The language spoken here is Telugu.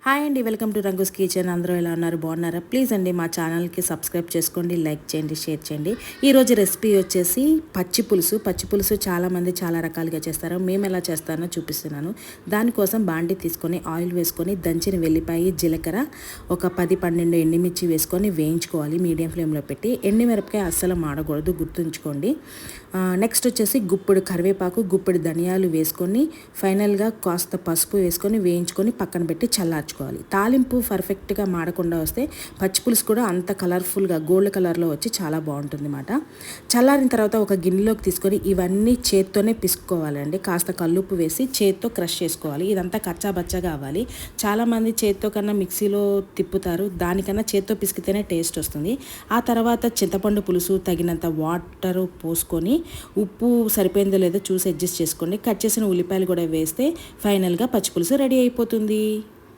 హాయ్ అండి, వెల్కమ్ టు రంగుస్ కిచెన్. అందరూ ఎలా ఉన్నారు? బాగున్నారా? ప్లీజ్ అండి మా ఛానల్కి సబ్స్క్రైబ్ చేసుకోండి, లైక్ చేయండి, షేర్ చేయండి. ఈరోజు రెసిపీ వచ్చేసి పచ్చి పులుసు చాలామంది చాలా రకాలుగా చేస్తారు. మేము ఎలా చేస్తానో చూపిస్తున్నాను. దానికోసం బాండి తీసుకొని ఆయిల్ వేసుకొని దంచిన వెల్లిపాయ, జీలకర్ర, ఒక 10-12 ఎండుమిర్చి వేసుకొని వేయించుకోవాలి మీడియం ఫ్లేమ్లో పెట్టి. ఎండుమిరపకాయ అస్సలు మాడకూడదు, గుర్తుంచుకోండి. నెక్స్ట్ వచ్చేసి గుప్పెడు కరివేపాకు, గుప్పెడు ధనియాలు వేసుకొని ఫైనల్గా కాస్త పసుపు వేసుకొని వేయించుకొని పక్కన పెట్టి చల్లార్చుకోవాలి. తాలింపు పర్ఫెక్ట్గా మాడకుండా వస్తే పచ్చి పులుసు కూడా అంత కలర్ఫుల్గా గోల్డ్ కలర్లో వచ్చి చాలా బాగుంటుంది అన్నమాట. చల్లారిన తర్వాత ఒక గిన్నెలోకి తీసుకొని ఇవన్నీ చేత్తోనే పిసుక్కోవాలండి. కాస్త కల్లుప్పు వేసి చేత్తో క్రష్ చేసుకోవాలి. ఇదంతా కచ్చాబచ్చాగా అవ్వాలి. చాలామంది చేత్తో కన్నా మిక్సీలో తిప్పుతారు, దానికన్నా చేత్తో పిసికితేనే టేస్ట్ వస్తుంది. ఆ తర్వాత చింతపండు పులుసు తగినంత వాటర్ పోసుకొని ఉప్పు సరిపోయిందో లేదో చూసి అడ్జస్ట్ చేసుకోండి. కట్ చేసిన ఉల్లిపాయలు కూడా వేస్తే ఫైనల్గా పచ్చి పులుసు రెడీ అయిపోతుంది.